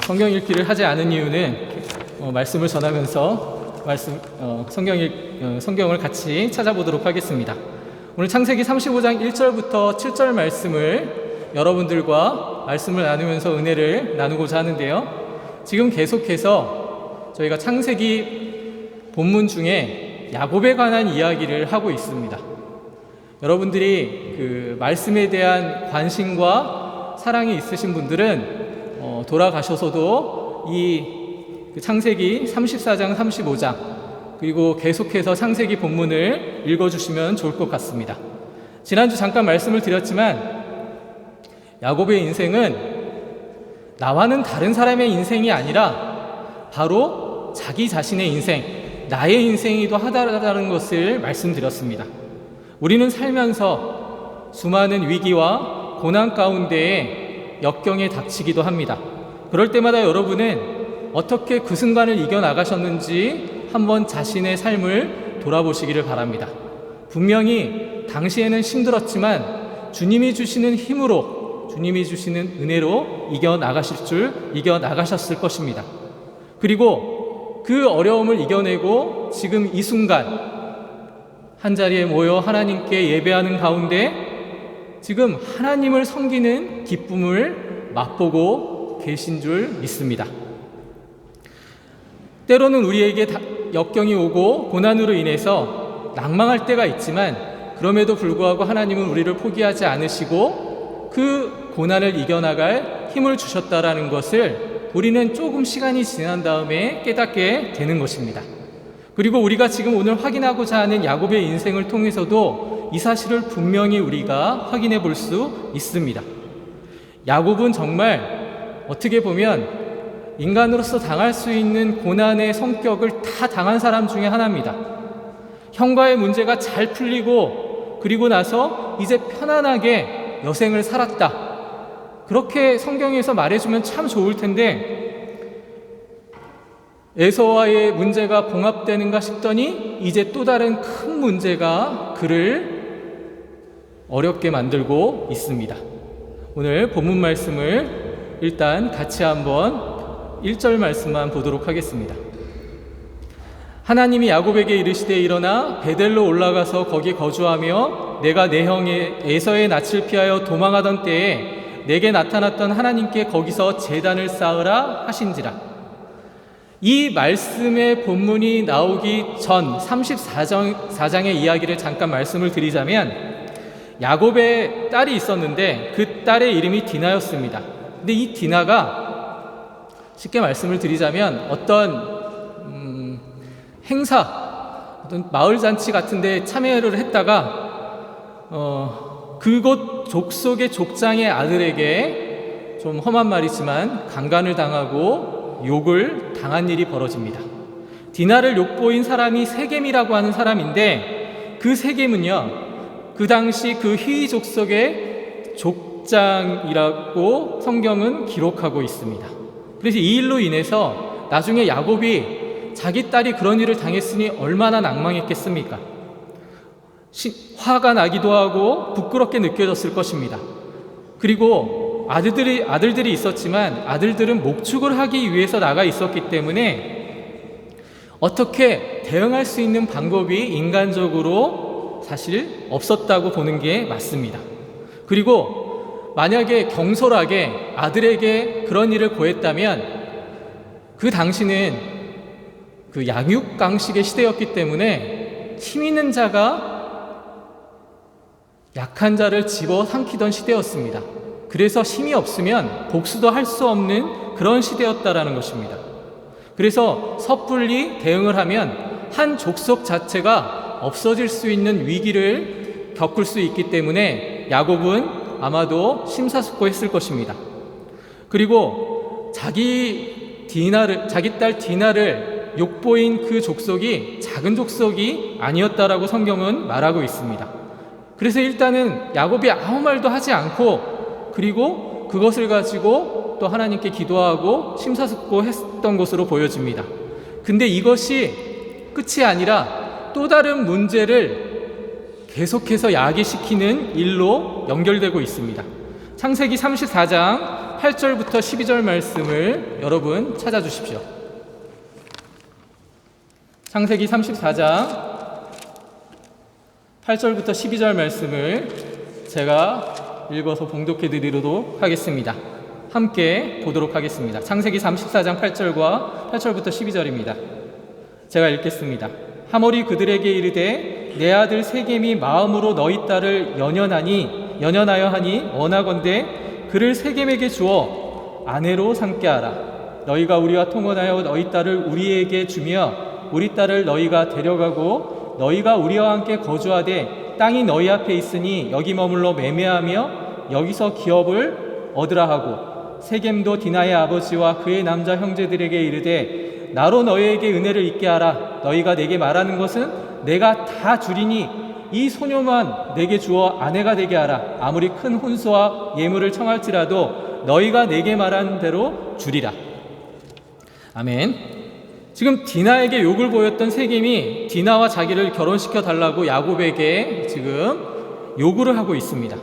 성경 읽기를 하지 않은 이유는 말씀을 전하면서 성경을 같이 찾아보도록 하겠습니다. 오늘 창세기 35장 1절부터 7절 말씀을 여러분들과 말씀을 나누면서 은혜를 나누고자 하는데요. 지금 계속해서 저희가 창세기 본문 중에 야곱에 관한 이야기를 하고 있습니다. 여러분들이 그 말씀에 대한 관심과 사랑이 있으신 분들은 돌아가셔서도 이 창세기 34장, 35장 그리고 계속해서 창세기 본문을 읽어주시면 좋을 것 같습니다. 지난주 잠깐 말씀을 드렸지만 야곱의 인생은 나와는 다른 사람의 인생이 아니라 바로 자기 자신의 인생, 나의 인생이기도 하다라는 것을 말씀드렸습니다. 우리는 살면서 수많은 위기와 고난 가운데에 역경에 닥치기도 합니다. 그럴 때마다 여러분은 어떻게 그 순간을 이겨나가셨는지 한번 자신의 삶을 돌아보시기를 바랍니다. 분명히 당시에는 힘들었지만 주님이 주시는 힘으로, 주님이 주시는 은혜로 이겨나가셨을 것입니다. 그리고 그 어려움을 이겨내고 지금 이 순간 한자리에 모여 하나님께 예배하는 가운데 지금 하나님을 섬기는 기쁨을 맛보고 계신 줄 믿습니다. 때로는 우리에게 역경이 오고 고난으로 인해서 낙망할 때가 있지만 그럼에도 불구하고 하나님은 우리를 포기하지 않으시고 그 고난을 이겨나갈 힘을 주셨다라는 것을 우리는 조금 시간이 지난 다음에 깨닫게 되는 것입니다. 그리고 우리가 지금 오늘 확인하고자 하는 야곱의 인생을 통해서도 이 사실을 분명히 우리가 확인해 볼 수 있습니다. 야곱은 정말 어떻게 보면 인간으로서 당할 수 있는 고난의 성격을 다 당한 사람 중에 하나입니다. 형과의 문제가 잘 풀리고 그리고 나서 이제 편안하게 여생을 살았다. 그렇게 성경에서 말해주면 참 좋을 텐데 에서와의 문제가 봉합되는가 싶더니 이제 또 다른 큰 문제가 그를 어렵게 만들고 있습니다. 오늘 본문 말씀을 일단 같이 한번 1절 말씀만 보도록 하겠습니다. 하나님이 야곱에게 이르시되 일어나 베델로 올라가서 거기 거주하며 내가 내 형 에서의 낯을 피하여 도망하던 때에 내게 나타났던 하나님께 거기서 제단을 쌓으라 하신지라. 이 말씀의 본문이 나오기 전 34장의 이야기를 잠깐 말씀을 드리자면 야곱의 딸이 있었는데 그 딸의 이름이 디나였습니다. 근데 이 디나가 쉽게 말씀을 드리자면 어떤 행사, 어떤 마을잔치 같은 데 참여를 했다가 그곳 족속의 족장의 아들에게 좀 험한 말이지만 강간을 당하고 욕을 당한 일이 벌어집니다. 디나를 욕보인 사람이 세겜이라고 하는 사람인데 그 세겜은요 그 당시 그 희위 족속의 족장이라고 성경은 기록하고 있습니다. 그래서 이 일로 인해서 나중에 야곱이 자기 딸이 그런 일을 당했으니 얼마나 낭망했겠습니까? 화가 나기도 하고 부끄럽게 느껴졌을 것입니다. 그리고 아들들이 있었지만 아들들은 목축을 하기 위해서 나가 있었기 때문에 어떻게 대응할 수 있는 방법이 인간적으로 사실 없었다고 보는 게 맞습니다. 그리고 만약에 경솔하게 아들에게 그런 일을 고했다면 그 당시는 그 양육강식의 시대였기 때문에 힘 있는 자가 약한 자를 집어삼키던 시대였습니다. 그래서 힘이 없으면 복수도 할 수 없는 그런 시대였다라는 것입니다. 그래서 섣불리 대응을 하면 한 족속 자체가 없어질 수 있는 위기를 겪을 수 있기 때문에 야곱은 아마도 심사숙고했을 것입니다. 그리고 자기 딸 디나를 욕보인 그 족속이 작은 족속이 아니었다라고 성경은 말하고 있습니다. 그래서 일단은 야곱이 아무 말도 하지 않고 그리고 그것을 가지고 또 하나님께 기도하고 심사숙고했던 것으로 보여집니다. 근데 이것이 끝이 아니라 또 다른 문제를 계속해서 야기시키는 일로 연결되고 있습니다. 창세기 34장 8절부터 12절 말씀을 여러분 찾아주십시오. 창세기 34장 8절부터 12절 말씀을 제가 읽어서 봉독해 드리도록 하겠습니다. 함께 보도록 하겠습니다. 창세기 34장 8절부터 12절입니다. 제가 읽겠습니다. 하몰이 그들에게 이르되 내 아들 세겜이 마음으로 너희 딸을 연연하여 하니 원하건대 그를 세겜에게 주어 아내로 삼게 하라. 너희가 우리와 통혼하여 너희 딸을 우리에게 주며 우리 딸을 너희가 데려가고 너희가 우리와 함께 거주하되 땅이 너희 앞에 있으니 여기 머물러 매매하며 여기서 기업을 얻으라 하고 세겜도 디나의 아버지와 그의 남자 형제들에게 이르되 나로 너희에게 은혜를 있게 하라. 너희가 내게 말하는 것은 내가 다 주리니 이 소녀만 내게 주어 아내가 되게 하라. 아무리 큰 혼수와 예물을 청할지라도 너희가 내게 말한 대로 주리라. 아멘. 지금 디나에게 욕을 보였던 세겜이 디나와 자기를 결혼시켜 달라고 야곱에게 지금 요구를 하고 있습니다.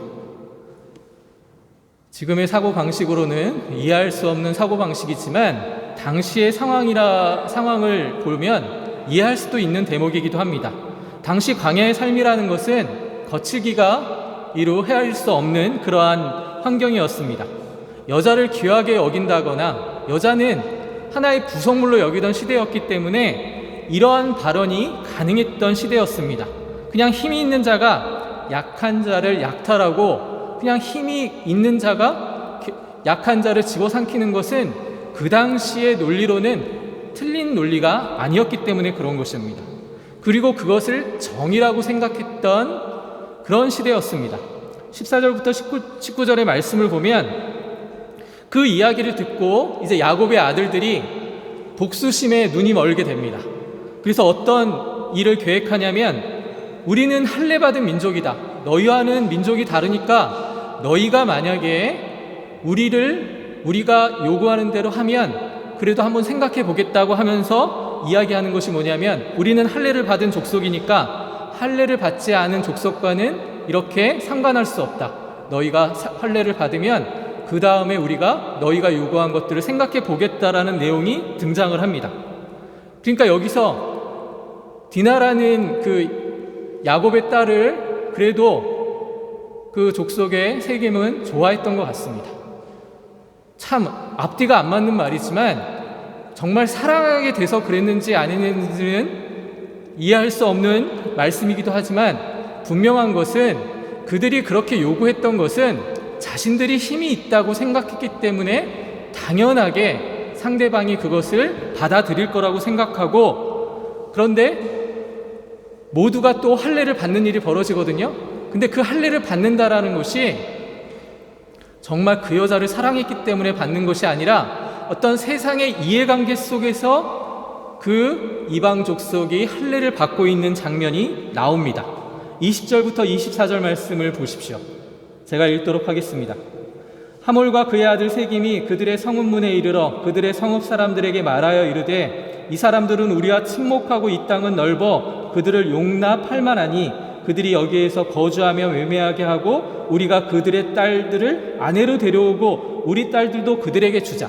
지금의 사고방식으로는 이해할 수 없는 사고방식이지만 당시의 상황을 보면 이해할 수도 있는 대목이기도 합니다. 당시 광야의 삶이라는 것은 거칠기가 이루 헤아릴 수 없는 그러한 환경이었습니다. 여자를 귀하게 여긴다거나 여자는 하나의 부속물로 여기던 시대였기 때문에 이러한 발언이 가능했던 시대였습니다. 그냥 힘이 있는 자가 약한 자를 약탈하고 그냥 힘이 있는 자가 약한 자를 집어삼키는 것은 그 당시의 논리로는 틀린 논리가 아니었기 때문에 그런 것입니다. 그리고 그것을 정의라고 생각했던 그런 시대였습니다. 14절부터 19절의 말씀을 보면 그 이야기를 듣고 이제 야곱의 아들들이 복수심에 눈이 멀게 됩니다. 그래서 어떤 일을 계획하냐면 우리는 할례받은 민족이다. 너희와는 민족이 다르니까 너희가 만약에 우리가 요구하는 대로 하면 그래도 한번 생각해 보겠다고 하면서 이야기하는 것이 뭐냐면 우리는 할례를 받은 족속이니까 할례를 받지 않은 족속과는 이렇게 상관할 수 없다. 너희가 할례를 받으면 그 다음에 우리가 너희가 요구한 것들을 생각해 보겠다라는 내용이 등장을 합니다. 그러니까 여기서 디나라는 그 야곱의 딸을 그래도 그 족속의 세겜은 좋아했던 것 같습니다. 참 앞뒤가 안 맞는 말이지만 정말 사랑하게 돼서 그랬는지 아니는지는 이해할 수 없는 말씀이기도 하지만 분명한 것은 그들이 그렇게 요구했던 것은 자신들이 힘이 있다고 생각했기 때문에 당연하게 상대방이 그것을 받아들일 거라고 생각하고 그런데 모두가 또 할례를 받는 일이 벌어지거든요. 근데 그 할례를 받는다라는 것이 정말 그 여자를 사랑했기 때문에 받는 것이 아니라 어떤 세상의 이해관계 속에서 그 이방 족속이 할례를 받고 있는 장면이 나옵니다. 20절부터 24절 말씀을 보십시오. 제가 읽도록 하겠습니다. 하몰과 그의 아들 세겜이 그들의 성읍문에 이르러 그들의 성읍 사람들에게 말하여 이르되 이 사람들은 우리와 친목하고 이 땅은 넓어 그들을 용납할 만하니 그들이 여기에서 거주하며 매매하게 하고 우리가 그들의 딸들을 아내로 데려오고 우리 딸들도 그들에게 주자.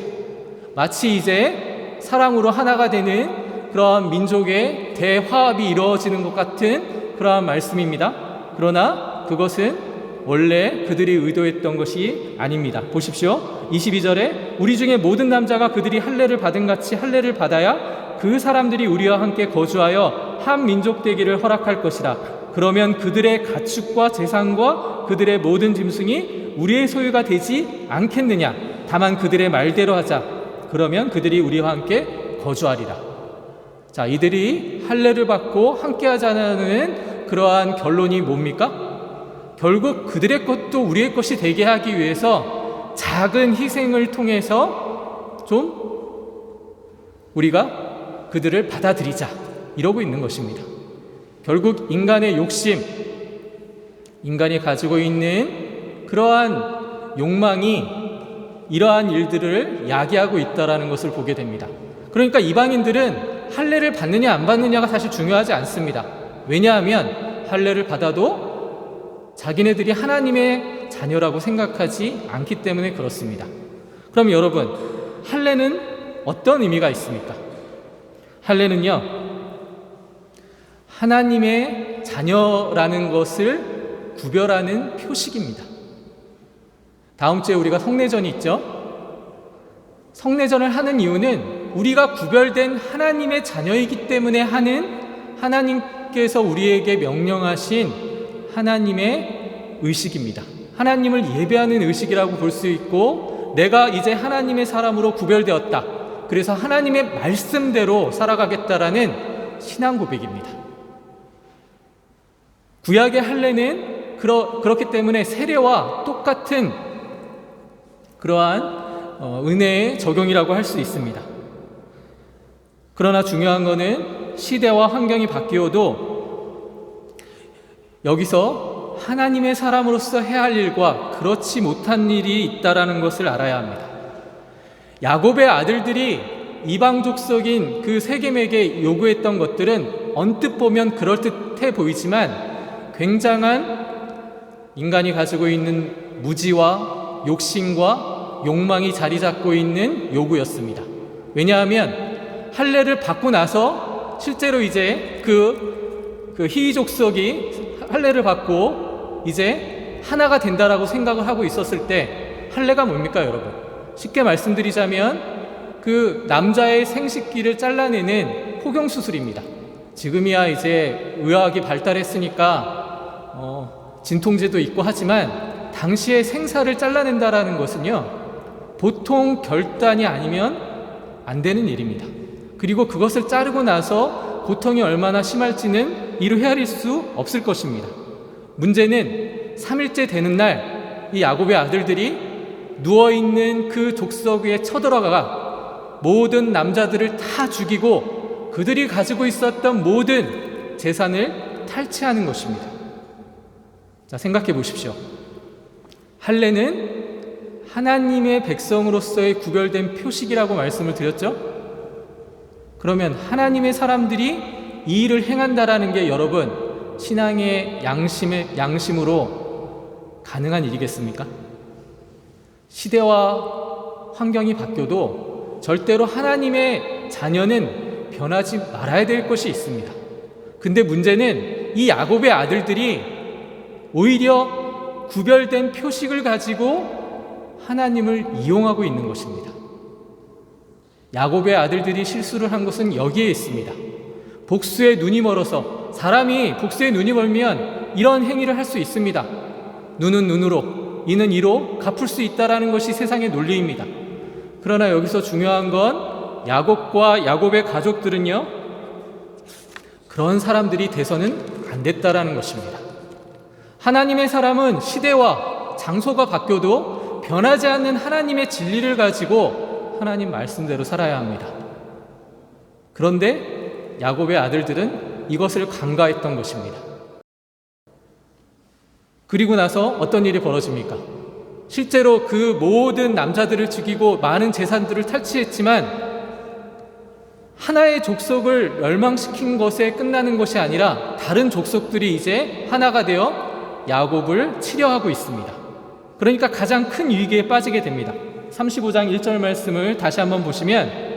마치 이제 사랑으로 하나가 되는 그러한 민족의 대화합이 이루어지는 것 같은 그러한 말씀입니다. 그러나 그것은 원래 그들이 의도했던 것이 아닙니다. 보십시오. 22절에 우리 중에 모든 남자가 그들이 할례를 받은 같이 할례를 받아야 그 사람들이 우리와 함께 거주하여 한 민족 되기를 허락할 것이라. 그러면 그들의 가축과 재산과 그들의 모든 짐승이 우리의 소유가 되지 않겠느냐. 다만 그들의 말대로 하자. 그러면 그들이 우리와 함께 거주하리라. 자, 이들이 할례를 받고 함께 하자는 그러한 결론이 뭡니까? 결국 그들의 것도 우리의 것이 되게 하기 위해서 작은 희생을 통해서 좀 우리가 그들을 받아들이자 이러고 있는 것입니다. 결국 인간의 욕심, 인간이 가지고 있는 그러한 욕망이 이러한 일들을 야기하고 있다는 것을 보게 됩니다. 그러니까 이방인들은 할례를 받느냐 안 받느냐가 사실 중요하지 않습니다. 왜냐하면 할례를 받아도 자기네들이 하나님의 자녀라고 생각하지 않기 때문에 그렇습니다. 그럼 여러분, 할례는 어떤 의미가 있습니까? 할례는요, 하나님의 자녀라는 것을 구별하는 표식입니다. 다음 주에 우리가 성례전이 있죠? 성례전을 하는 이유는 우리가 구별된 하나님의 자녀이기 때문에 하는, 하나님께서 우리에게 명령하신 하나님의 의식입니다. 하나님을 예배하는 의식이라고 볼 수 있고, 내가 이제 하나님의 사람으로 구별되었다, 그래서 하나님의 말씀대로 살아가겠다라는 신앙 고백입니다. 구약의 할례는 그렇기 때문에 세례와 똑같은 그러한 은혜의 적용이라고 할 수 있습니다. 그러나 중요한 것은 시대와 환경이 바뀌어도 여기서 하나님의 사람으로서 해야 할 일과 그렇지 못한 일이 있다라는 것을 알아야 합니다. 야곱의 아들들이 이방 족속인 그 세겜에게 요구했던 것들은 언뜻 보면 그럴듯해 보이지만 굉장한 인간이 가지고 있는 무지와 욕심과 욕망이 자리 잡고 있는 요구였습니다. 왜냐하면 할례를 받고 나서 실제로 이제 그 히위 족속이 할례를 받고 이제 하나가 된다라고 생각을 하고 있었을 때, 할례가 뭡니까 여러분? 쉽게 말씀드리자면 그 남자의 생식기를 잘라내는 포경수술입니다. 지금이야 이제 의학이 발달했으니까 진통제도 있고 하지만 당시에 생사를 잘라낸다라는 것은요, 보통 결단이 아니면 안 되는 일입니다. 그리고 그것을 자르고 나서 고통이 얼마나 심할지는 이루 헤아릴 수 없을 것입니다. 문제는 3일째 되는 날 이 야곱의 아들들이 누워있는 그 족속 위에 쳐들어가 모든 남자들을 다 죽이고 그들이 가지고 있었던 모든 재산을 탈취하는 것입니다. 자, 생각해 보십시오. 할례는 하나님의 백성으로서의 구별된 표식이라고 말씀을 드렸죠? 그러면 하나님의 사람들이 이 일을 행한다라는 게 여러분, 신앙의 양심으로 가능한 일이겠습니까? 시대와 환경이 바뀌어도 절대로 하나님의 자녀는 변하지 말아야 될 것이 있습니다. 근데 문제는 이 야곱의 아들들이 오히려 구별된 표식을 가지고 하나님을 이용하고 있는 것입니다. 야곱의 아들들이 실수를 한 것은 여기에 있습니다. 복수의 눈이 멀어서, 사람이 복수의 눈이 멀면 이런 행위를 할 수 있습니다. 눈은 눈으로, 이는 이로 갚을 수 있다라는 것이 세상의 논리입니다. 그러나 여기서 중요한 건 야곱과 야곱의 가족들은요, 그런 사람들이 돼서는 안 됐다라는 것입니다. 하나님의 사람은 시대와 장소가 바뀌어도 변하지 않는 하나님의 진리를 가지고 하나님 말씀대로 살아야 합니다. 그런데 야곱의 아들들은 이것을 간과했던 것입니다. 그리고 나서 어떤 일이 벌어집니까? 실제로 그 모든 남자들을 죽이고 많은 재산들을 탈취했지만 하나의 족속을 멸망시킨 것에 끝나는 것이 아니라 다른 족속들이 이제 하나가 되어 야곱을 치려하고 있습니다. 그러니까 가장 큰 위기에 빠지게 됩니다. 35장 1절 말씀을 다시 한번 보시면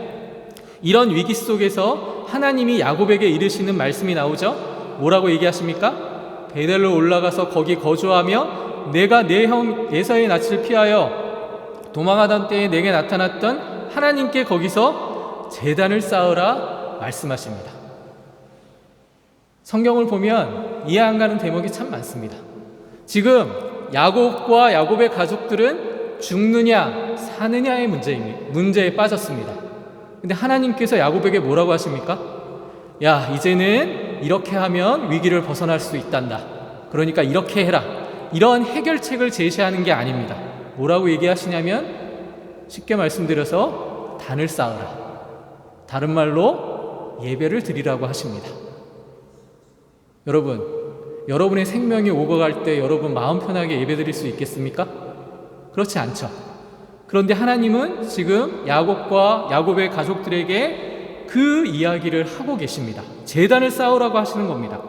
이런 위기 속에서 하나님이 야곱에게 이르시는 말씀이 나오죠. 뭐라고 얘기하십니까? 베델로 올라가서 거기 거주하며 내가 내 형 에서의 낯을 피하여 도망하던 때에 내게 나타났던 하나님께 거기서 제단을 쌓으라 말씀하십니다. 성경을 보면 이해 안 가는 대목이 참 많습니다. 지금 야곱과 야곱의 가족들은 죽느냐 사느냐의 문제에 빠졌습니다. 근데 하나님께서 야곱에게 뭐라고 하십니까? 야, 이제는 이렇게 하면 위기를 벗어날 수 있단다. 그러니까 이렇게 해라. 이런 해결책을 제시하는 게 아닙니다. 뭐라고 얘기하시냐면 쉽게 말씀드려서 단을 쌓으라. 다른 말로 예배를 드리라고 하십니다. 여러분, 여러분의 생명이 오고 때 여러분 마음 편하게 예배 드릴 수 있겠습니까? 그렇지 않죠. 그런데 하나님은 지금 야곱과 야곱의 가족들에게 그 이야기를 하고 계십니다. 제단을 쌓으라고 하시는 겁니다.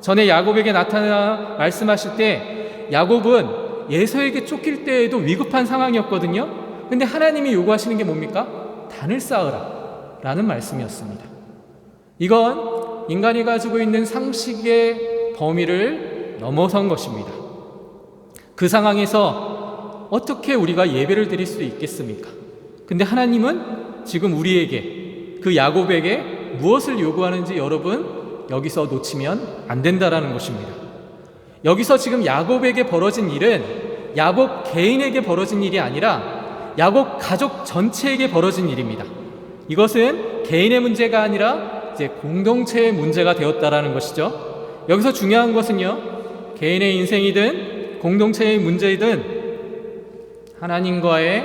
전에 야곱에게 나타나 말씀하실 때 야곱은 에서에게 쫓길 때에도 위급한 상황이었거든요. 근데 하나님이 요구하시는 게 뭡니까? 단을 쌓으라 라는 말씀이었습니다. 이건 인간이 가지고 있는 상식의 범위를 넘어선 것입니다. 그 상황에서 어떻게 우리가 예배를 드릴 수 있겠습니까? 근데 하나님은 지금 우리에게, 그 야곱에게 무엇을 요구하는지 여러분 여기서 놓치면 안 된다라는 것입니다. 여기서 지금 야곱에게 벌어진 일은 야곱 개인에게 벌어진 일이 아니라 야곱 가족 전체에게 벌어진 일입니다. 이것은 개인의 문제가 아니라 이제 공동체의 문제가 되었다라는 것이죠. 여기서 중요한 것은요, 개인의 인생이든 공동체의 문제이든 하나님과의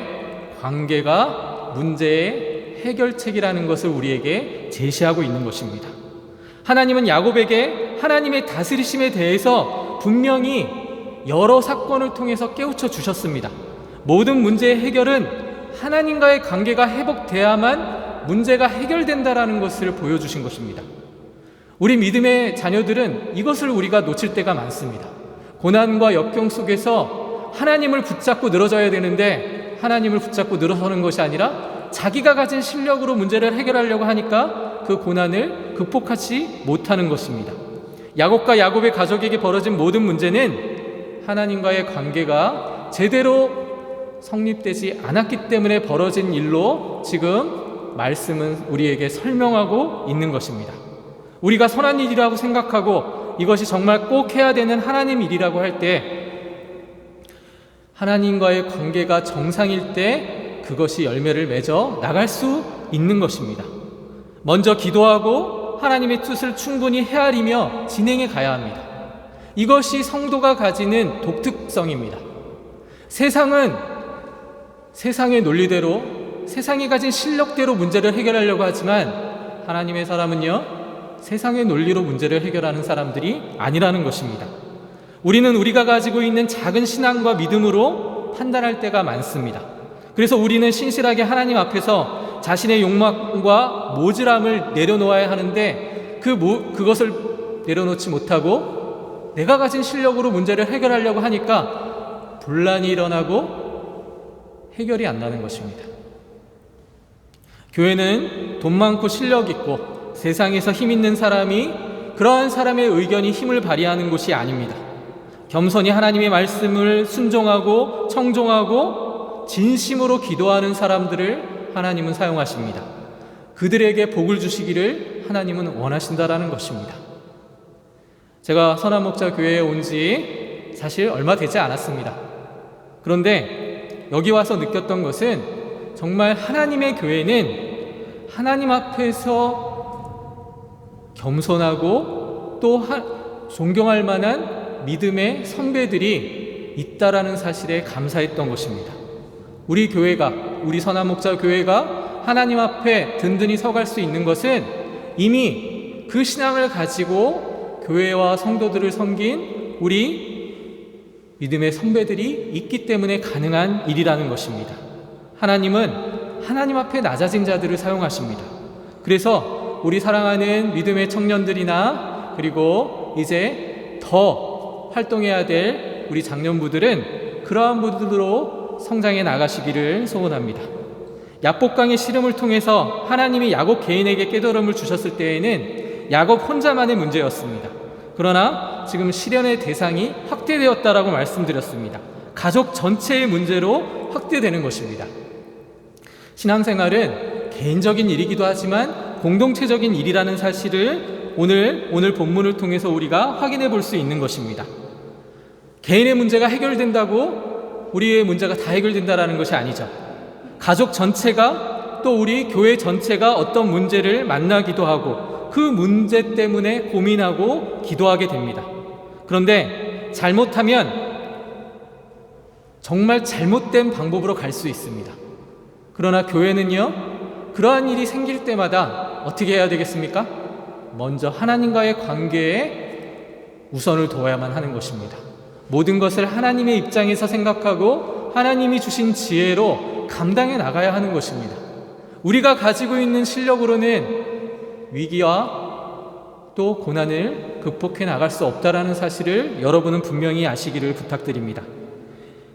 관계가 문제의 해결책이라는 것을 우리에게 제시하고 있는 것입니다. 하나님은 야곱에게 하나님의 다스리심에 대해서 분명히 여러 사건을 통해서 깨우쳐 주셨습니다. 모든 문제의 해결은 하나님과의 관계가 회복돼야만 문제가 해결된다라는 것을 보여주신 것입니다. 우리 믿음의 자녀들은 이것을 우리가 놓칠 때가 많습니다. 고난과 역경 속에서 하나님을 붙잡고 늘어져야 되는데 하나님을 붙잡고 늘어서는 것이 아니라 자기가 가진 실력으로 문제를 해결하려고 하니까 그 고난을 극복하지 못하는 것입니다. 야곱과 야곱의 가족에게 벌어진 모든 문제는 하나님과의 관계가 제대로 성립되지 않았기 때문에 벌어진 일로 지금 말씀은 우리에게 설명하고 있는 것입니다. 우리가 선한 일이라고 생각하고 이것이 정말 꼭 해야 되는 하나님 일이라고 할 때 하나님과의 관계가 정상일 때 그것이 열매를 맺어 나갈 수 있는 것입니다. 먼저 기도하고 하나님의 뜻을 충분히 헤아리며 진행해 가야 합니다. 이것이 성도가 가지는 독특성입니다. 세상은 세상의 논리대로, 세상이 가진 실력대로 문제를 해결하려고 하지만 하나님의 사람은요, 세상의 논리로 문제를 해결하는 사람들이 아니라는 것입니다. 우리는 우리가 가지고 있는 작은 신앙과 믿음으로 판단할 때가 많습니다. 그래서 우리는 신실하게 하나님 앞에서 자신의 욕망과 모질함을 내려놓아야 하는데 그것을 내려놓지 못하고 내가 가진 실력으로 문제를 해결하려고 하니까 분란이 일어나고 해결이 안 나는 것입니다. 교회는 돈 많고 실력 있고 세상에서 힘 있는 사람이 그러한 사람의 의견이 힘을 발휘하는 곳이 아닙니다. 겸손히 하나님의 말씀을 순종하고 청종하고 진심으로 기도하는 사람들을 하나님은 사용하십니다. 그들에게 복을 주시기를 하나님은 원하신다라는 것입니다. 제가 선한목자 교회에 온 지 사실 얼마 되지 않았습니다. 그런데 여기 와서 느꼈던 것은 정말 하나님의 교회는 하나님 앞에서 겸손하고 또 존경할 만한 믿음의 선배들이 있다라는 사실에 감사했던 것입니다. 우리 교회가, 우리 선한목자 교회가 하나님 앞에 든든히 서갈 수 있는 것은 이미 그 신앙을 가지고 교회와 성도들을 섬긴 우리 믿음의 선배들이 있기 때문에 가능한 일이라는 것입니다. 하나님은 하나님 앞에 낮아진 자들을 사용하십니다. 그래서 우리 사랑하는 믿음의 청년들이나 그리고 이제 더 활동해야 될 우리 장년부들은 그러한 분들로 성장해 나가시기를 소원합니다. 야복강의 씨름을 통해서 하나님이 야곱 개인에게 깨달음을 주셨을 때에는 야곱 혼자만의 문제였습니다. 그러나 지금 시련의 대상이 확대되었다라고 말씀드렸습니다. 가족 전체의 문제로 확대되는 것입니다. 신앙생활은 개인적인 일이기도 하지만 공동체적인 일이라는 사실을 오늘 본문을 통해서 우리가 확인해 볼 수 있는 것입니다. 개인의 문제가 해결된다고 우리의 문제가 다 해결된다라는 것이 아니죠. 가족 전체가 또 우리 교회 전체가 어떤 문제를 만나기도 하고 그 문제 때문에 고민하고 기도하게 됩니다. 그런데 잘못하면 정말 잘못된 방법으로 갈 수 있습니다. 그러나 교회는요, 그러한 일이 생길 때마다 어떻게 해야 되겠습니까? 먼저 하나님과의 관계에 우선을 둬야만 하는 것입니다. 모든 것을 하나님의 입장에서 생각하고 하나님이 주신 지혜로 감당해 나가야 하는 것입니다. 우리가 가지고 있는 실력으로는 위기와 또 고난을 극복해 나갈 수 없다라는 사실을 여러분은 분명히 아시기를 부탁드립니다.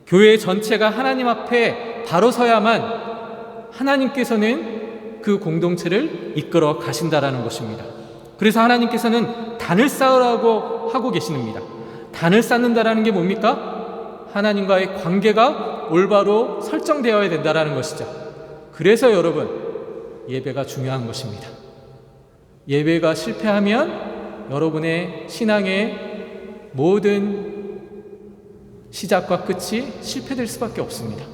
교회 전체가 하나님 앞에 바로 서야만 하나님께서는 그 공동체를 이끌어 가신다라는 것입니다. 그래서 하나님께서는 단을 쌓으라고 하고 계십니다. 단을 쌓는다라는 게 뭡니까? 하나님과의 관계가 올바로 설정되어야 된다라는 것이죠. 그래서 여러분, 예배가 중요한 것입니다. 예배가 실패하면 여러분의 신앙의 모든 시작과 끝이 실패될 수밖에 없습니다.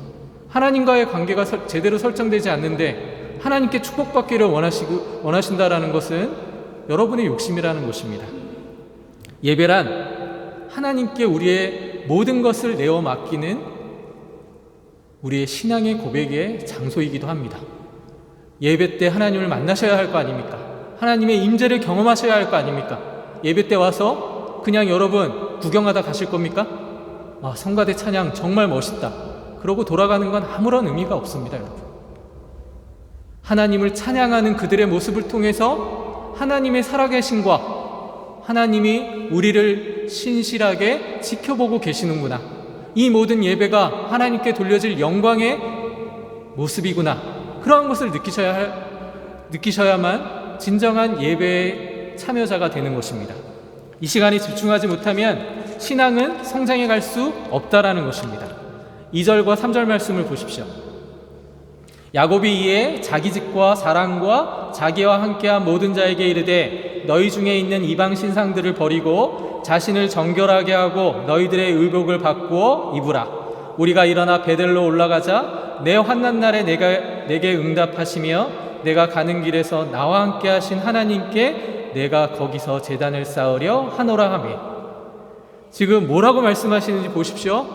하나님과의 관계가 제대로 설정되지 않는데 하나님께 축복받기를 원하신다라는 것은 여러분의 욕심이라는 것입니다. 예배란 하나님께 우리의 모든 것을 내어 맡기는 우리의 신앙의 고백의 장소이기도 합니다. 예배 때 하나님을 만나셔야 할 거 아닙니까? 하나님의 임재를 경험하셔야 할 거 아닙니까? 예배 때 와서 그냥 여러분 구경하다 가실 겁니까? 성가대 찬양 정말 멋있다, 그러고 돌아가는 건 아무런 의미가 없습니다. 여러분, 하나님을 찬양하는 그들의 모습을 통해서 하나님의 살아계심과 하나님이 우리를 신실하게 지켜보고 계시는구나, 이 모든 예배가 하나님께 돌려질 영광의 모습이구나, 그러한 것을 느끼셔야만 진정한 예배의 참여자가 되는 것입니다. 이 시간에 집중하지 못하면 신앙은 성장해 갈 수 없다라는 것입니다. 2절과 3절 말씀을 보십시오. 야곱이 이에 자기 집과 사랑과 자기와 함께한 모든 자에게 이르되 너희 중에 있는 이방 신상들을 버리고 자신을 정결하게 하고 너희들의 의복을 바꾸어 입으라. 우리가 일어나 베델로 올라가자. 내 환난 날에 내게 응답하시며 내가 가는 길에서 나와 함께 하신 하나님께 내가 거기서 제단을 쌓으려 하노라 하며. 지금 뭐라고 말씀하시는지 보십시오.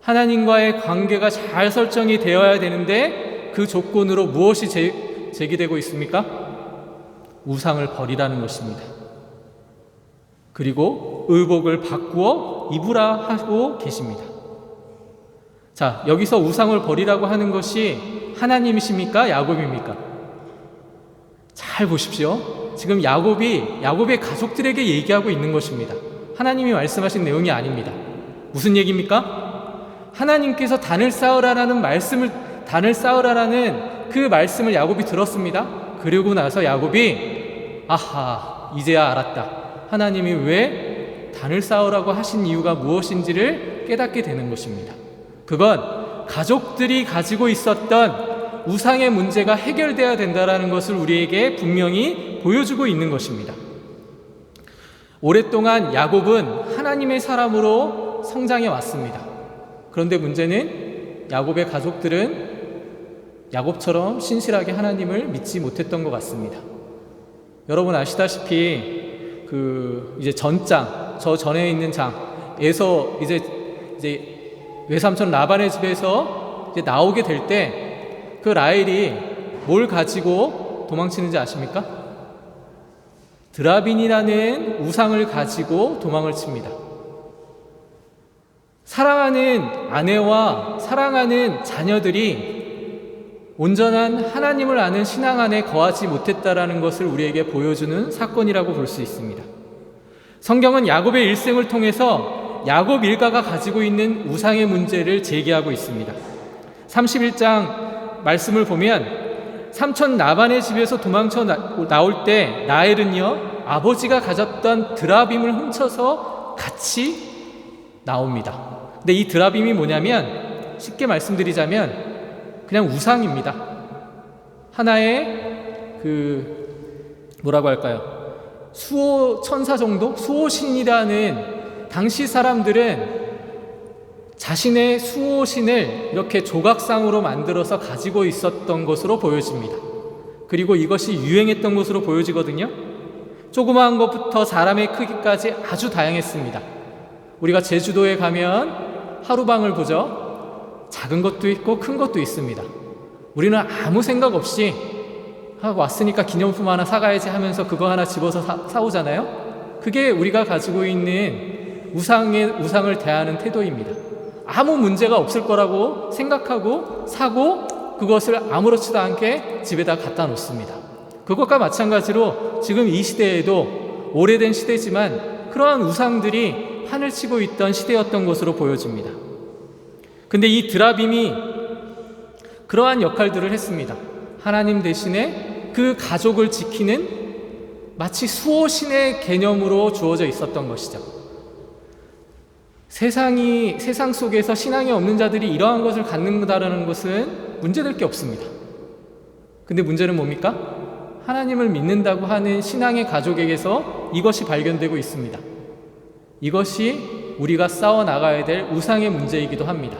하나님과의 관계가 잘 설정이 되어야 되는데 그 조건으로 무엇이 제기되고 있습니까? 우상을 버리라는 것입니다. 그리고 의복을 바꾸어 입으라 하고 계십니다. 자, 여기서 우상을 버리라고 하는 것이 하나님이십니까? 야곱입니까? 잘 보십시오. 지금 야곱의 가족들에게 얘기하고 있는 것입니다. 하나님이 말씀하신 내용이 아닙니다. 무슨 얘기입니까? 하나님께서 단을 쌓으라는 그 말씀을 야곱이 들었습니다. 그리고 나서 야곱이 이제야 알았다. 하나님이 왜 단을 쌓으라고 하신 이유가 무엇인지를 깨닫게 되는 것입니다. 그건 가족들이 가지고 있었던 우상의 문제가 해결돼야 된다는 것을 우리에게 분명히 보여주고 있는 것입니다. 오랫동안 야곱은 하나님의 사람으로 성장해 왔습니다. 그런데 문제는 야곱의 가족들은 야곱처럼 신실하게 하나님을 믿지 못했던 것 같습니다. 여러분 아시다시피 이제 전장, 저 전에 있는 장에서 이제 외삼촌 라반의 집에서 이제 나오게 될 때 그 라헬이 뭘 가지고 도망치는지 아십니까? 드라빈이라는 우상을 가지고 도망을 칩니다. 사랑하는 아내와 사랑하는 자녀들이 온전한 하나님을 아는 신앙 안에 거하지 못했다라는 것을 우리에게 보여주는 사건이라고 볼 수 있습니다. 성경은 야곱의 일생을 통해서 야곱 일가가 가지고 있는 우상의 문제를 제기하고 있습니다. 31장 말씀을 보면 삼촌 라반의 집에서 도망쳐 나올 때 라헬은요, 아버지가 가졌던 드라빔을 훔쳐서 같이 나옵니다. 근데 이 드라빔이 뭐냐면, 쉽게 그냥 우상입니다. 하나의 뭐라고 할까요? 수호 천사 정도? 수호신이라는, 당시 사람들은 자신의 수호신을 이렇게 조각상으로 만들어서 가지고 있었던 것으로 보여집니다. 그리고 이것이 유행했던 것으로 보여지거든요. 조그마한 것부터 사람의 크기까지 아주 다양했습니다. 우리가 제주도에 가면 하루방을 보죠. 작은 것도 있고 큰 것도 있습니다. 우리는 아무 생각 없이 왔으니까 기념품 하나 사가야지 하면서 그거 하나 집어서 사오잖아요. 그게 우리가 가지고 있는 우상을 대하는 태도입니다. 아무 문제가 없을 거라고 생각하고 사고 그것을 아무렇지도 않게 집에다 갖다 놓습니다. 그것과 마찬가지로 지금 이 시대에도 오래된 시대지만 그러한 우상들이 판을 치고 있던 시대였던 것으로 보여집니다. 근데 이 드라빔이 그러한 역할들을 했습니다. 하나님 대신에 그 가족을 지키는 마치 수호신의 개념으로 주어져 있었던 것이죠. 세상 속에서 신앙이 없는 자들이 이러한 것을 갖는다는 것은 문제될 게 없습니다. 근데 문제는 뭡니까? 하나님을 믿는다고 하는 신앙의 가족에게서 이것이 발견되고 있습니다. 이것이 우리가 싸워나가야 될 우상의 문제이기도 합니다.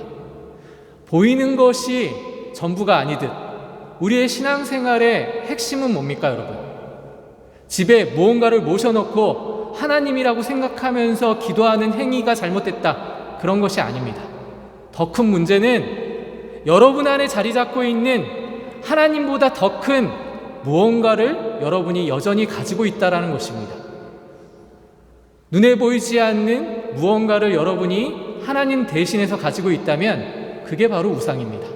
보이는 것이 전부가 아니듯 우리의 신앙생활의 핵심은 뭡니까, 여러분? 집에 무언가를 모셔놓고 하나님이라고 생각하면서 기도하는 행위가 잘못됐다, 그런 것이 아닙니다. 더 큰 문제는 여러분 안에 자리 잡고 있는 하나님보다 더 큰 무언가를 여러분이 여전히 가지고 있다는 것입니다. 눈에 보이지 않는 무언가를 여러분이 하나님 대신해서 가지고 있다면 그게 바로 우상입니다.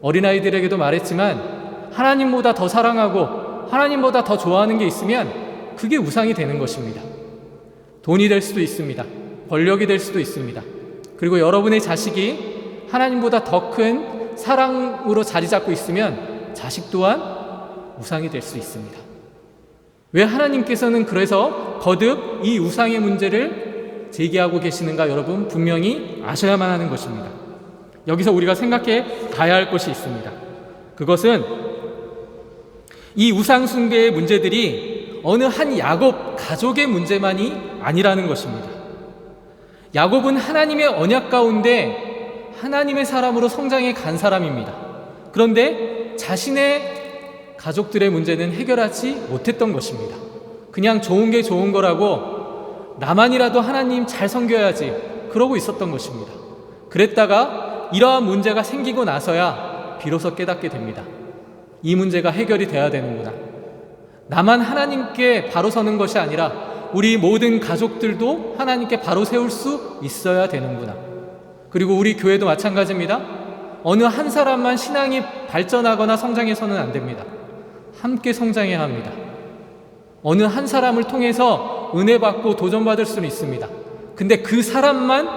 어린아이들에게도 말했지만 하나님보다 더 사랑하고 하나님보다 더 좋아하는 게 있으면 그게 우상이 되는 것입니다. 돈이 될 수도 있습니다. 권력이 될 수도 있습니다. 그리고 여러분의 자식이 하나님보다 더 큰 사랑으로 자리 잡고 있으면 자식 또한 우상이 될 수 있습니다. 왜 하나님께서는 그래서 거듭 이 우상의 문제를 제기하고 계시는가, 여러분 분명히 아셔야만 하는 것입니다. 여기서 우리가 생각해 가야 할 것이 있습니다. 그것은 이 우상 숭배의 문제들이 어느 한 야곱 가족의 문제만이 아니라는 것입니다. 야곱은 하나님의 언약 가운데 하나님의 사람으로 성장해 간 사람입니다. 그런데 자신의 가족들의 문제는 해결하지 못했던 것입니다. 그냥 좋은 게 좋은 거라고 나만이라도 하나님 잘 섬겨야지 그러고 있었던 것입니다. 그랬다가 이러한 문제가 생기고 나서야 비로소 깨닫게 됩니다. 이 문제가 해결이 돼야 되는구나. 나만 하나님께 바로 서는 것이 아니라 우리 모든 가족들도 하나님께 바로 세울 수 있어야 되는구나. 그리고 우리 교회도 마찬가지입니다. 어느 한 사람만 신앙이 발전하거나 성장해서는 안 됩니다. 함께 성장해야 합니다. 어느 한 사람을 통해서 은혜 받고 도전받을 수는 있습니다. 근데 그 사람만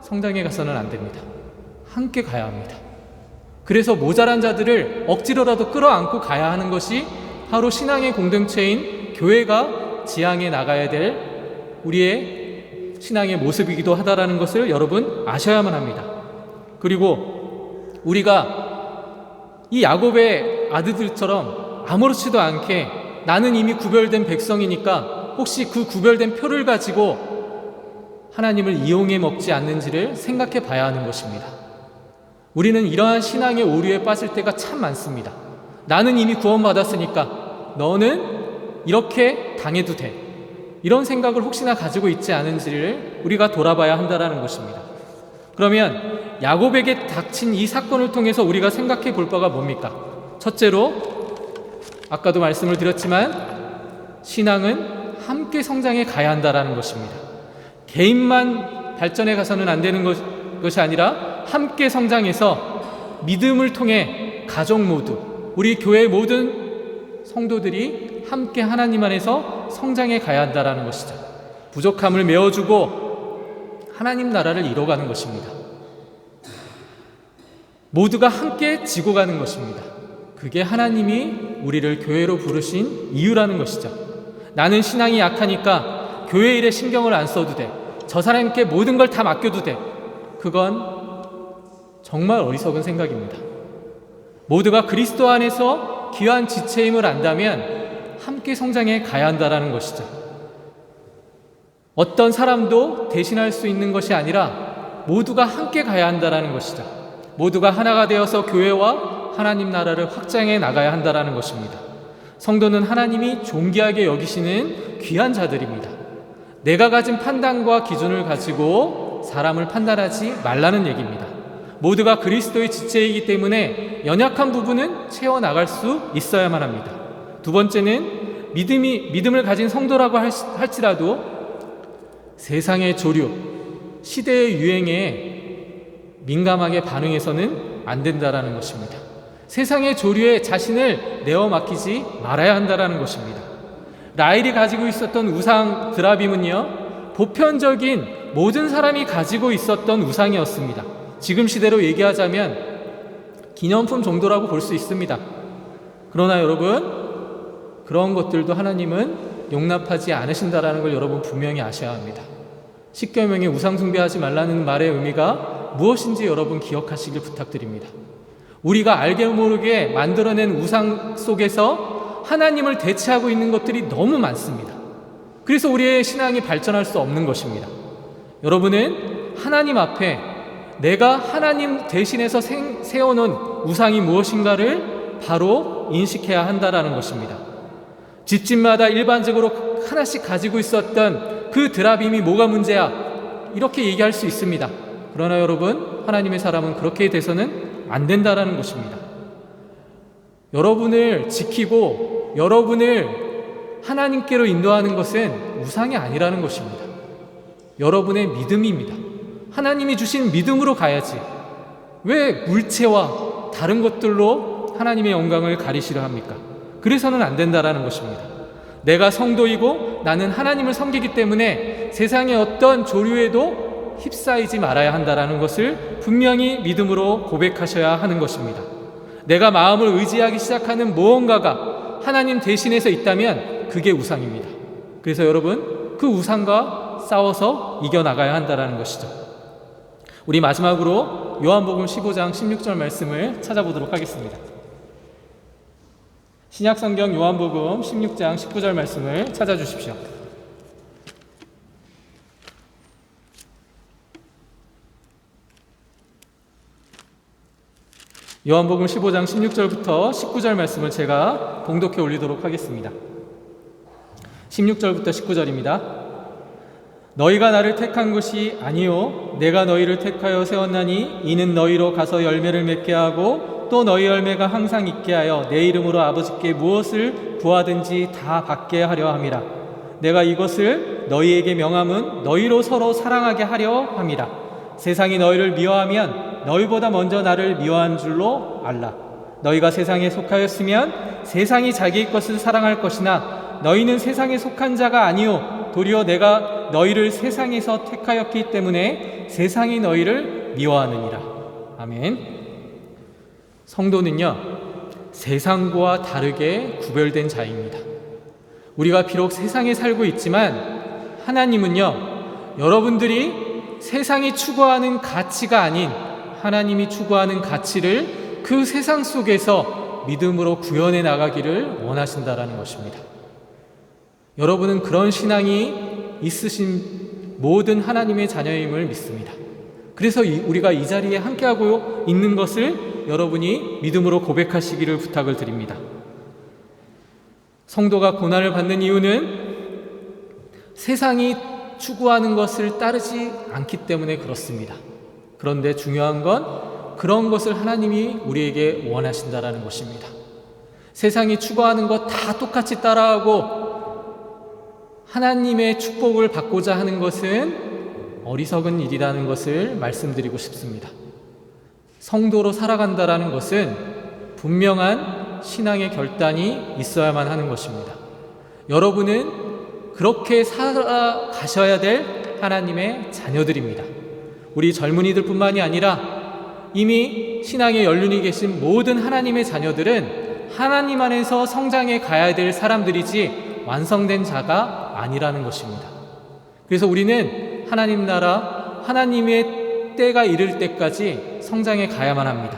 성장해 가서는 안 됩니다. 함께 가야 합니다. 그래서 모자란 자들을 억지로라도 끌어안고 가야 하는 것이 바로 신앙의 공동체인 교회가 지향해 나가야 될 우리의 신앙의 모습이기도 하다라는 것을 여러분 아셔야만 합니다. 그리고 우리가 이 야곱의 아들들처럼 아무렇지도 않게 나는 이미 구별된 백성이니까 혹시 그 구별된 표를 가지고 하나님을 이용해 먹지 않는지를 생각해 봐야 하는 것입니다. 우리는 이러한 신앙의 오류에 빠질 때가 참 많습니다. 나는 이미 구원받았으니까 너는 이렇게 당해도 돼, 이런 생각을 혹시나 가지고 있지 않은지를 우리가 돌아봐야 한다는 것입니다. 그러면 야곱에게 닥친 이 사건을 통해서 우리가 생각해 볼 바가 뭡니까? 첫째로 아까도 말씀을 드렸지만 신앙은 함께 성장해 가야 한다는 것입니다. 개인만 발전해 가서는 안 되는 것이 아니라 함께 성장해서 믿음을 통해 가족 모두, 우리 교회 모든 성도들이 함께 하나님 안에서 성장해 가야 한다는 것이죠. 부족함을 메워주고 하나님 나라를 이뤄가는 것입니다. 모두가 함께 지고 가는 것입니다. 그게 하나님이 우리를 교회로 부르신 이유라는 것이죠. 나는 신앙이 약하니까 교회 일에 신경을 안 써도 돼, 저 사람께 모든 걸 다 맡겨도 돼, 그건 정말 어리석은 생각입니다. 모두가 그리스도 안에서 귀한 지체임을 안다면 함께 성장해 가야 한다는 것이죠. 어떤 사람도 대신할 수 있는 것이 아니라 모두가 함께 가야 한다는 것이죠. 모두가 하나가 되어서 교회와 하나님 나라를 확장해 나가야 한다는 것입니다. 성도는 하나님이 존귀하게 여기시는 귀한 자들입니다. 내가 가진 판단과 기준을 가지고 사람을 판단하지 말라는 얘기입니다. 모두가 그리스도의 지체이기 때문에 연약한 부분은 채워나갈 수 있어야만 합니다. 두 번째는 믿음을 가진 성도라고 할지라도 세상의 조류, 시대의 유행에 민감하게 반응해서는 안 된다는 것입니다. 세상의 조류에 자신을 내어 맡기지 말아야 한다는 것입니다. 라헬이 가지고 있었던 우상 드라빔은요, 보편적인 모든 사람이 가지고 있었던 우상이었습니다. 지금 시대로 얘기하자면 기념품 정도라고 볼 수 있습니다. 그러나 여러분, 그런 것들도 하나님은 용납하지 않으신다라는 걸 여러분 분명히 아셔야 합니다. 십계명에 우상 숭배하지 말라는 말의 의미가 무엇인지 여러분 기억하시길 부탁드립니다. 우리가 알게 모르게 만들어낸 우상 속에서 하나님을 대체하고 있는 것들이 너무 많습니다. 그래서 우리의 신앙이 발전할 수 없는 것입니다. 여러분은 하나님 앞에 내가 하나님 대신해서 세워놓은 우상이 무엇인가를 바로 인식해야 한다라는 것입니다. 집집마다 일반적으로 하나씩 가지고 있었던 그 드라빔이 뭐가 문제야? 이렇게 얘기할 수 있습니다. 그러나 여러분, 하나님의 사람은 그렇게 돼서는 안 된다라는 것입니다. 여러분을 지키고 여러분을 하나님께로 인도하는 것은 우상이 아니라는 것입니다. 여러분의 믿음입니다. 하나님이 주신 믿음으로 가야지. 왜 물체와 다른 것들로 하나님의 영광을 가리시려 합니까? 그래서는 안 된다라는 것입니다. 내가 성도이고 나는 하나님을 섬기기 때문에 세상의 어떤 조류에도 휩싸이지 말아야 한다라는 것을 분명히 믿음으로 고백하셔야 하는 것입니다. 내가 마음을 의지하기 시작하는 무언가가 하나님 대신해서 있다면 그게 우상입니다. 그래서 여러분, 그 우상과 싸워서 이겨나가야 한다는 것이죠. 우리 마지막으로 요한복음 15장 16절 말씀을 찾아보도록 하겠습니다. 신약성경 요한복음 16장 19절 말씀을 찾아주십시오. 요한복음 15장 16절부터 19절 말씀을 제가 봉독해 올리도록 하겠습니다. 16절부터 19절입니다. 너희가 나를 택한 것이 아니요 내가 너희를 택하여 세웠나니 이는 너희로 가서 열매를 맺게 하고 또 너희 열매가 항상 있게 하여 내 이름으로 아버지께 무엇을 구하든지 다 받게 하려 함이라. 내가 이것을 너희에게 명함은 너희로 서로 사랑하게 하려 함이라. 세상이 너희를 미워하면 너희보다 먼저 나를 미워한 줄로 알라. 너희가 세상에 속하였으면 세상이 자기의 것을 사랑할 것이나 너희는 세상에 속한 자가 아니요 도리어 내가 너희를 세상에서 택하였기 때문에 세상이 너희를 미워하느니라. 아멘. 성도는요, 세상과 다르게 구별된 자입니다. 우리가 비록 세상에 살고 있지만 하나님은요, 여러분들이 세상이 추구하는 가치가 아닌 하나님이 추구하는 가치를 그 세상 속에서 믿음으로 구현해 나가기를 원하신다라는 것입니다. 여러분은 그런 신앙이 있으신 모든 하나님의 자녀임을 믿습니다. 그래서 우리가 이 자리에 함께하고 있는 것을 여러분이 믿음으로 고백하시기를 부탁을 드립니다. 성도가 고난을 받는 이유는 세상이 추구하는 것을 따르지 않기 때문에 그렇습니다. 그런데 중요한 건 그런 것을 하나님이 우리에게 원하신다라는 것입니다. 세상이 추구하는 것 다 똑같이 따라하고 하나님의 축복을 받고자 하는 것은 어리석은 일이라는 것을 말씀드리고 싶습니다. 성도로 살아간다라는 것은 분명한 신앙의 결단이 있어야만 하는 것입니다. 여러분은 그렇게 살아가셔야 될 하나님의 자녀들입니다. 우리 젊은이들뿐만이 아니라 이미 신앙의 연륜이 계신 모든 하나님의 자녀들은 하나님 안에서 성장해 가야 될 사람들이지 완성된 자가 아니라는 것입니다. 그래서 우리는 하나님 나라, 하나님의 때가 이를 때까지 성장해 가야만 합니다.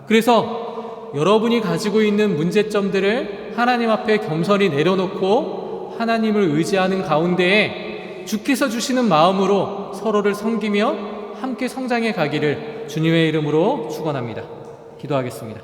그래서 여러분이 가지고 있는 문제점들을 하나님 앞에 겸손히 내려놓고 하나님을 의지하는 가운데에 주께서 주시는 마음으로 서로를 섬기며 함께 성장해 가기를 주님의 이름으로 축원합니다. 기도하겠습니다.